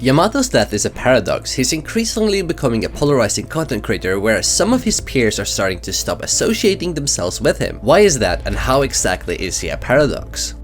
Yamato's death is a paradox. He's increasingly becoming a polarizing content creator, whereas some of his peers are starting to stop associating themselves with him. Why is that, and how exactly is he a paradox?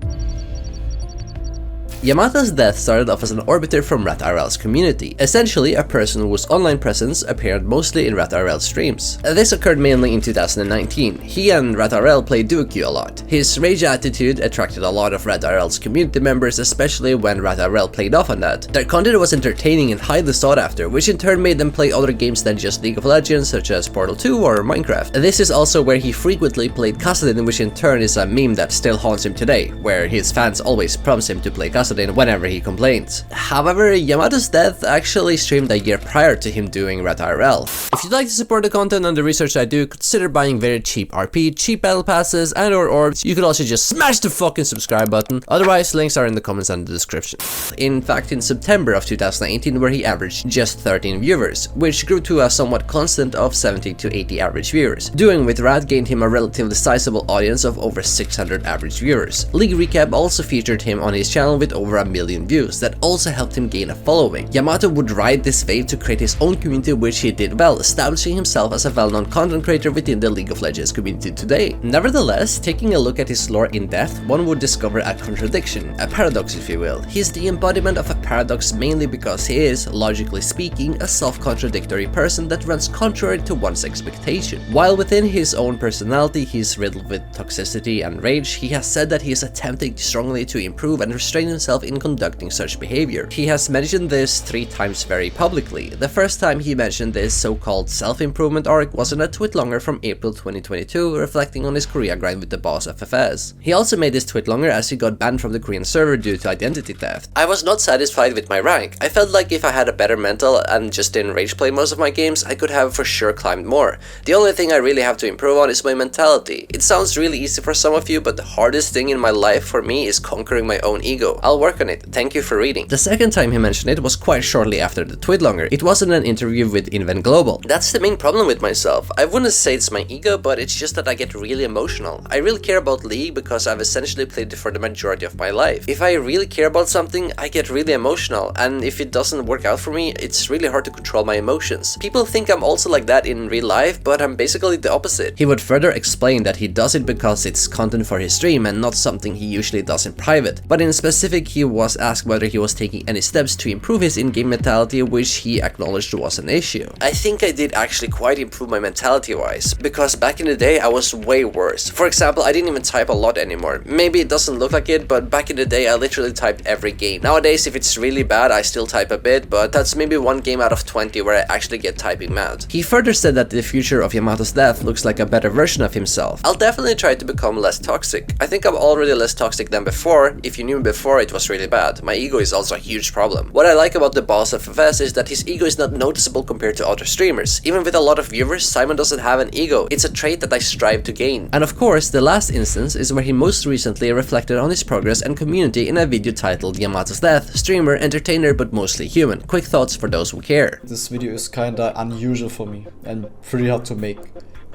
Yamato's death started off as an orbiter from RatRL's community, essentially a person whose online presence appeared mostly in RatRL streams. This occurred mainly in 2019. He and RatRL played duo queue a lot. His rage attitude attracted a lot of RatRL's community members, especially when RatRL played off on that. Their content was entertaining and highly sought after, which in turn made them play other games than just League of Legends, such as Portal 2 or Minecraft. This is also where he frequently played Kassadin, which in turn is a meme that still haunts him today, where his fans always prompts him to play Kassadin whenever he complains. However, Yamato's death actually streamed a year prior to him doing RatRL. If you'd like to support the content and the research I do, consider buying very cheap RP, cheap battle passes, and or orbs. You could also just smash the fucking subscribe button. Otherwise, links are in the comments and the description. In fact, in September of 2018, where he averaged just 13 viewers, which grew to a somewhat constant of 70 to 80 average viewers. Doing with Rat gained him a relatively sizable audience of over 600 average viewers. League Recap also featured him on his channel with over 1 million views that also helped him gain a following. Yamato would ride this wave to create his own community, which he did well, establishing himself as a well-known content creator within the League of Legends community today. Nevertheless, taking a look at his lore in depth, one would discover a contradiction, a paradox if you will. He's the embodiment of a paradox mainly because he is, logically speaking, a self-contradictory person that runs contrary to one's expectation. While within his own personality he's riddled with toxicity and rage, he has said that he is attempting strongly to improve and restrain himself in conducting such behavior. He has mentioned this 3 times very publicly. The first time he mentioned this so-called self-improvement arc was in a tweet longer from April 2022, reflecting on his Korea grind with the boss FFS. He also made this tweet longer as he got banned from the Korean server due to identity theft. I was not satisfied with my rank. I felt like if I had a better mental and just didn't rage play most of my games, I could have for sure climbed more. The only thing I really have to improve on is my mentality. It sounds really easy for some of you, but the hardest thing in my life for me is conquering my own ego. I'll work on it. Thank you for reading. The second time he mentioned it was quite shortly after the tweet longer. It was in an interview with Invent Global. That's the main problem with myself. I wouldn't say it's my ego, but it's just that I get really emotional. I really care about League because I've essentially played it for the majority of my life. If I really care about something, I get really emotional, and if it doesn't work out for me, it's really hard to control my emotions. People think I'm also like that in real life, but I'm basically the opposite. He would further explain that he does it because it's content for his stream and not something he usually does in private. But in specific, he was asked whether he was taking any steps to improve his in-game mentality, which he acknowledged was an issue. I think I did actually quite improve my mentality wise, because back in the day I was way worse. For example, I didn't even type a lot anymore. Maybe it doesn't look like it, but back in the day I literally typed every game. Nowadays, if it's really bad, I still type a bit, but that's maybe 1 game out of 20 where I actually get typing mad. He further said that the future of Yamato's death looks like a better version of himself. I'll definitely try to become less toxic. I think I'm already less toxic than before. If you knew me before, it was really bad. My ego is also a huge problem. What I like about the boss FFS is that his ego is not noticeable compared to other streamers. Even with a lot of viewers, Simon doesn't have an ego. It's a trait that I strive to gain. And of course, the last instance is where he most recently reflected on his progress and community in a video titled Yamato's Death, streamer, entertainer, but mostly human. Quick thoughts for those who care. This video is kinda unusual for me and pretty hard to make.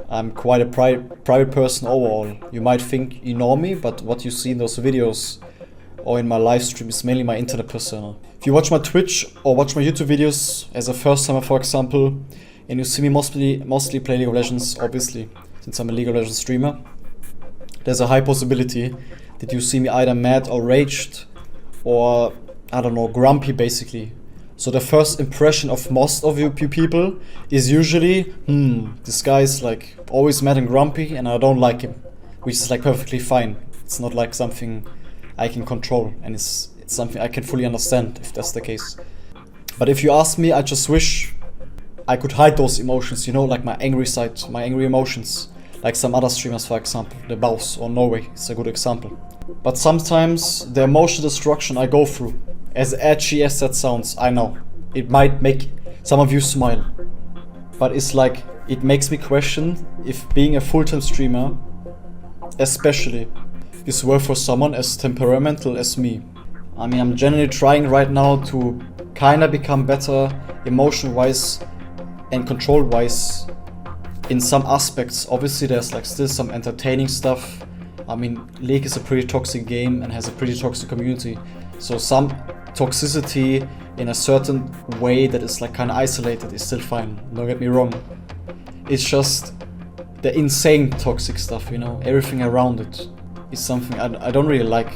I'm quite a private person overall. You might think you know me, but what you see in those videos or in my live stream is mainly my internet persona. If you watch my Twitch or watch my YouTube videos as a first timer, for example, and you see me mostly play League of Legends, obviously, since I'm a League of Legends streamer, there's a high possibility that you see me either mad or raged or, I don't know, grumpy basically. So the first impression of most of you people is usually, this guy is like always mad and grumpy and I don't like him, which is like perfectly fine. It's not like something I can control, and it's something I can fully understand if that's the case. But if you ask me, I just wish I could hide those emotions, you know, like my angry side, my angry emotions. Like some other streamers, for example, the Baus or Norway is a good example. But sometimes the emotional destruction I go through, as edgy as that sounds, I know, it might make some of you smile. But it's like, it makes me question if being a full-time streamer, especially, is worth for someone as temperamental as me. I mean, I'm generally trying right now to kinda become better emotion-wise and control-wise in some aspects. Obviously there's like still some entertaining stuff. I mean, League is a pretty toxic game and has a pretty toxic community. So some toxicity in a certain way that is like kind of isolated is still fine. Don't get me wrong. It's just the insane toxic stuff, you know, everything around it is something I don't really like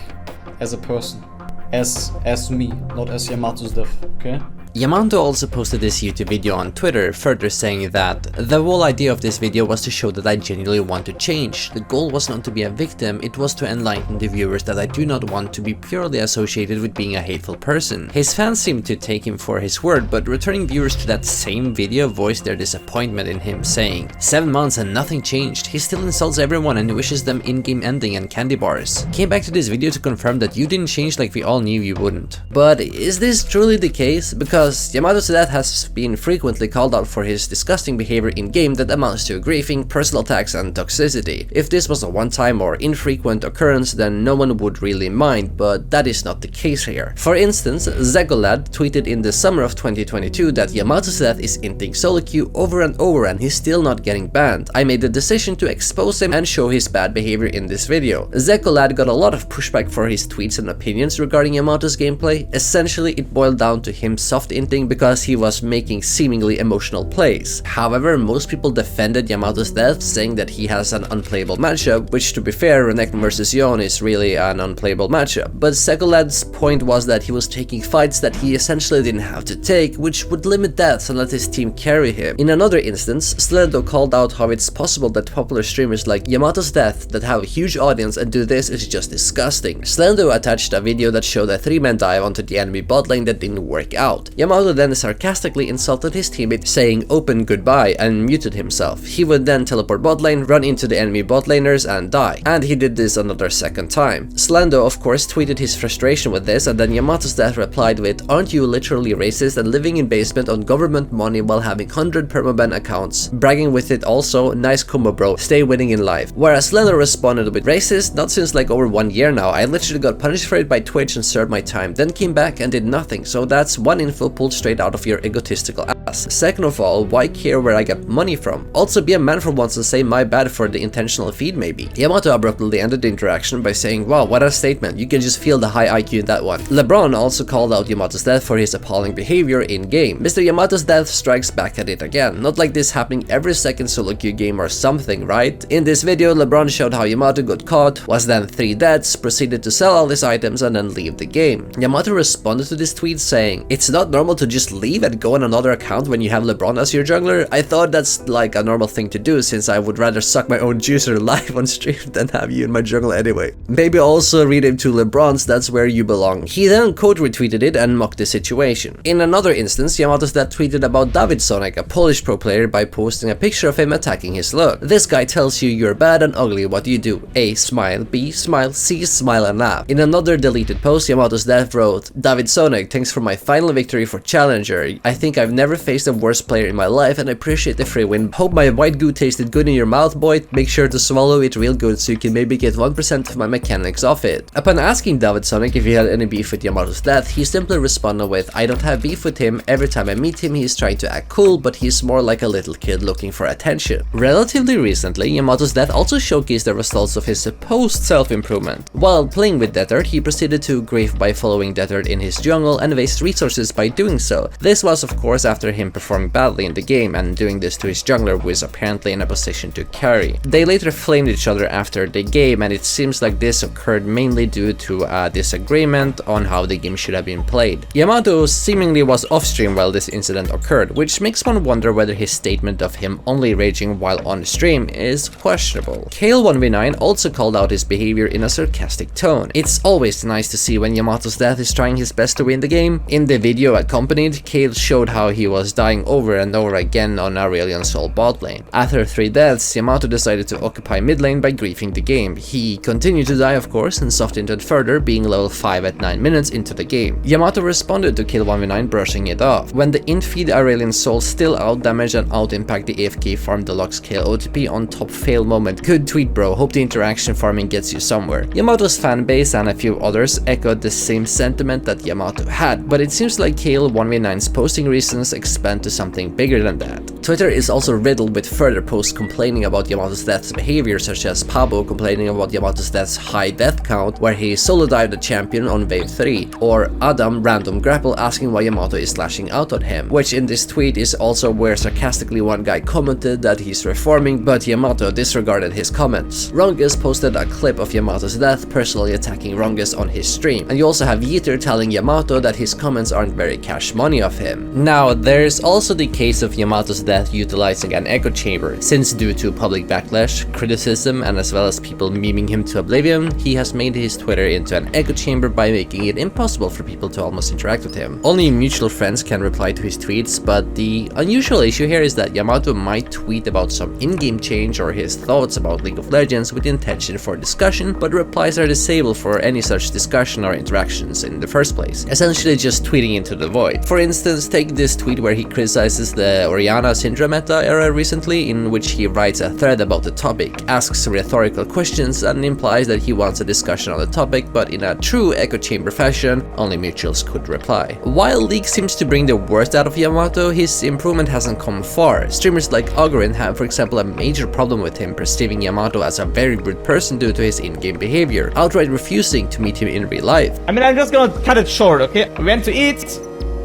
as a person, as me, not as YamatosDeath, okay? Yamato also posted this YouTube video on Twitter, further saying that the whole idea of this video was to show that I genuinely want to change. The goal was not to be a victim, it was to enlighten the viewers that I do not want to be purely associated with being a hateful person. His fans seemed to take him for his word, but returning viewers to that same video voiced their disappointment in him, saying, 7 months and nothing changed, he still insults everyone and wishes them in-game ending and candy bars. Came back to this video to confirm that you didn't change like we all knew you wouldn't. But is this truly the case? Because YamatosDeath has been frequently called out for his disgusting behavior in-game that amounts to griefing, personal attacks and toxicity. If this was a one-time or infrequent occurrence, then no one would really mind, but that is not the case here. For instance, Zegolad tweeted in the summer of 2022 that YamatosDeath is inting solo queue over and over and he's still not getting banned. I made the decision to expose him and show his bad behavior in this video. Zegolad got a lot of pushback for his tweets and opinions regarding Yamato's gameplay. Essentially, it boiled down to him soft inting because he was making seemingly emotional plays. However, most people defended YamatosDeath, saying that he has an unplayable matchup, which to be fair, Renekton vs Yon is really an unplayable matchup. But Zegolad's point was that he was taking fights that he essentially didn't have to take, which would limit deaths and let his team carry him. In another instance, Slendo called out how it's possible that popular streamers like YamatosDeath that have a huge audience and do this is just disgusting. Slendo attached a video that showed a 3-man dive onto the enemy bot lane that didn't work out. Yamato then sarcastically insulted his teammate, saying open goodbye, and muted himself. He would then teleport bot lane, run into the enemy bot laners and die. And he did this another second time. Slendo of course tweeted his frustration with this, and then YamatosDeath replied with, aren't you literally racist and living in basement on government money while having 100 permaban accounts? Bragging with it also, nice combo bro, stay winning in life. Whereas Slendo responded with, racist? Not since like over 1 year now, I literally got punished for it by Twitch and served my time, then came back and did nothing, so that's one info pulled straight out of your egotistical ass. Second of all, why care where I get money from? Also be a man for once and say my bad for the intentional feed maybe. Yamato abruptly ended the interaction by saying, wow, what a statement, you can just feel the high IQ in that one. LeBron also called out YamatosDeath for his appalling behavior in-game. Mr. YamatosDeath strikes back at it again, not like this happening every second solo queue game or something, right? In this video, LeBron showed how Yamato got caught, was then 3 deaths, proceeded to sell all his items and then leave the game. Yamato responded to this tweet saying, it's not normal to just leave and go on another account when you have LeBron as your jungler. I thought that's like a normal thing to do since I would rather suck my own juicer live on stream than have you in my jungle anyway. Maybe also read him to LeBron's, that's where you belong. He then quote retweeted it and mocked the situation. In another instance, YamatosDeath tweeted about David Sonek, a Polish pro player, by posting a picture of him attacking his lord. This guy tells you you're bad and ugly, what do you do? A. Smile, B. Smile, C. Smile and laugh. In another deleted post, YamatosDeath wrote, David Sonek, thanks for my final victory for Challenger. I think I've never faced a worse player in my life and I appreciate the free win. Hope my white goo tasted good in your mouth, boy. Make sure to swallow it real good so you can maybe get 1% of my mechanics off it. Upon asking David Sonek if he had any beef with YamatosDeath, he simply responded with, I don't have beef with him. Every time I meet him, he's trying to act cool, but he's more like a little kid looking for attention. Relatively recently, YamatosDeath also showcased the results of his supposed self-improvement. While playing with Deathard, he proceeded to grief by following Deathard in his jungle and waste resources by doing so. This was of course after him performing badly in the game and doing this to his jungler who is apparently in a position to carry. They later flamed each other after the game, and it seems like this occurred mainly due to a disagreement on how the game should have been played. Yamato seemingly was off stream while this incident occurred, which makes one wonder whether his statement of him only raging while on stream is questionable. Kale1v9 also called out his behavior in a sarcastic tone. It's always nice to see when YamatosDeath is trying his best to win the game. In the video accompanied, Kale showed how he was dying over and over again on Aurelion Sol bot lane. After 3 deaths, Yamato decided to occupy mid lane by griefing the game. He continued to die of course and softened further, being level 5 at 9 minutes into the game. Yamato responded to Kale1v9 brushing it off. When the in-feed Aurelion Sol still out-damage and out-impact the AFK farm deluxe Kale OTP on top fail moment. Good tweet bro, hope the interaction farming gets you somewhere. Yamato's fanbase and a few others echoed the same sentiment that Yamato had, but it seems like Kale1v9's posting reasons expand to something bigger than that. Twitter is also riddled with further posts complaining about YamatosDeath's behavior, such as Pabo complaining about YamatosDeath's high death count, where he solo dived the champion on wave 3, or Adam Random Grapple asking why Yamato is lashing out on him, which in this tweet is also where sarcastically one guy commented that he's reforming, but Yamato disregarded his comments. Rungus posted a clip of YamatosDeath personally attacking Rungus on his stream, and you also have Yeeter telling Yamato that his comments aren't very cash money of him. Now, there's also the case of YamatosDeath utilizing an echo chamber, since due to public backlash, criticism, and as well as people memeing him to oblivion, he has made his Twitter into an echo chamber by making it impossible for people to almost interact with him. Only mutual friends can reply to his tweets, but the unusual issue here is that Yamato might tweet about some in-game change or his thoughts about League of Legends with intention for discussion, but replies are disabled for any such discussion or interactions in the first place, essentially just tweeting into the void. For instance, take this tweet where he criticizes the Orianna Syndra meta era recently, in which he writes a thread about the topic, asks rhetorical questions, and implies that he wants a discussion on the topic, but in a true echo chamber fashion, only mutuals could reply. While League seems to bring the worst out of Yamato, his improvement hasn't come far. Streamers like Ogarin have, for example, a major problem with him perceiving Yamato as a very rude person due to his in-game behavior, outright refusing to meet him in real life. I mean, I'm just gonna cut it short, okay? We went to eat,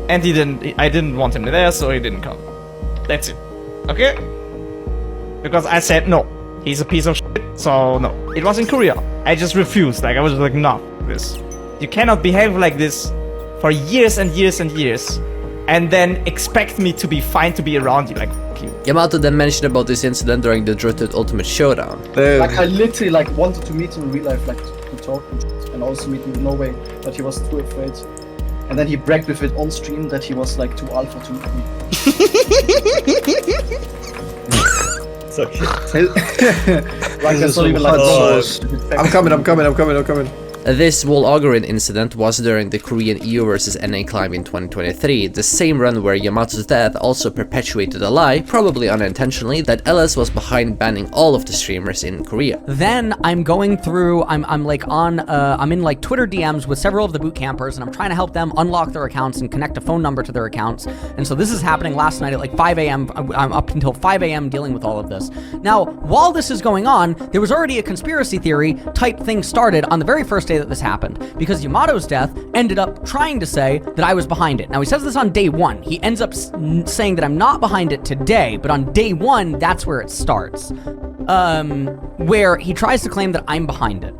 and I didn't want him there, so he didn't come. That's it, okay? Because I said no, he's a piece of shit, so no. It was in Korea. I just refused, like I was like, no, this. You cannot behave like this for years and years and years, and then expect me to be fine to be around you, like, f*** you. Yamato then mentioned about this incident during the Drutut Ultimate Showdown. Like I literally like wanted to meet him in real life, like to talk and also meet him in Norway, but he was too afraid. And then he bragged with it on stream that he was like too alpha to meet me. It's okay. Like that's not even like I'm coming. This Ogarin incident was during the Korean EU vs NA climb in 2023, the same run where YamatosDeath also perpetuated a lie, probably unintentionally, that LS was behind banning all of the streamers in Korea. Then I'm going through, I'm like on, I'm in like Twitter DMs with several of the boot campers, and I'm trying to help them unlock their accounts and connect a phone number to their accounts. And so this is happening last night at like 5 a.m. I'm up until 5 a.m. dealing with all of this. Now, while this is going on, there was already a conspiracy theory type thing started on the very first day that this happened, because YamatosDeath ended up trying to say that I was behind it. Now, he says this on day one. He ends up saying that I'm not behind it today, but on day one, that's where it starts. Where he tries to claim that I'm behind it.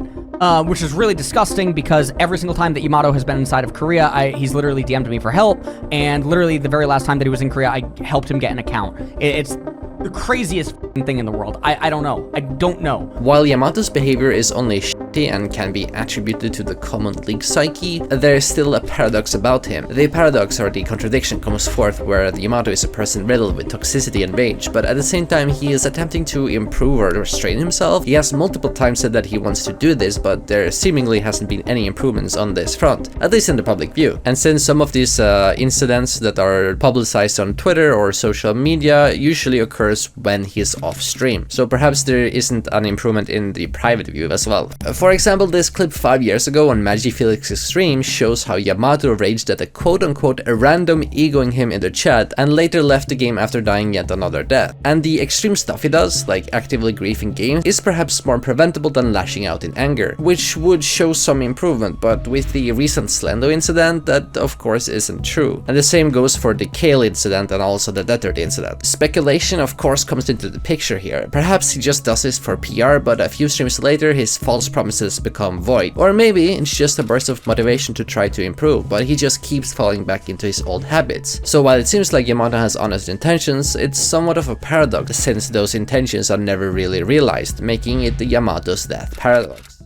Which is really disgusting, because every single time that Yamato has been inside of Korea, he's literally DM'd me for help, and literally the very last time that he was in Korea, I helped him get an account. It's the craziest thing in the world. I don't know. I don't know. While Yamato's behavior is only shitty and can be attributed to the common League psyche, there is still a paradox about him. The paradox, or the contradiction, comes forth where Yamato is a person riddled with toxicity and rage, but at the same time he is attempting to improve or restrain himself. He has multiple times said that he wants to do this, but there seemingly hasn't been any improvements on this front, at least in the public view. And since some of these incidents that are publicized on Twitter or social media usually occurs when he's off stream, so perhaps there isn't an improvement in the private view as well. For example, this clip 5 years ago on MagiFelix's stream shows how Yamato raged at a quote-unquote random egoing him in the chat, and later left the game after dying yet another death. And the extreme stuff he does, like actively griefing games, is perhaps more preventable than lashing out in anger, which would show some improvement, but with the recent Slendo incident, that of course isn't true. And the same goes for the Kale incident and also the Deathert incident. Speculation of course comes into the picture here. Perhaps he just does this for PR, but a few streams later his false promises become void. Or maybe it's just a burst of motivation to try to improve, but he just keeps falling back into his old habits. So while it seems like Yamato has honest intentions, it's somewhat of a paradox, since those intentions are never really realized, making it the YamatosDeath Paradox.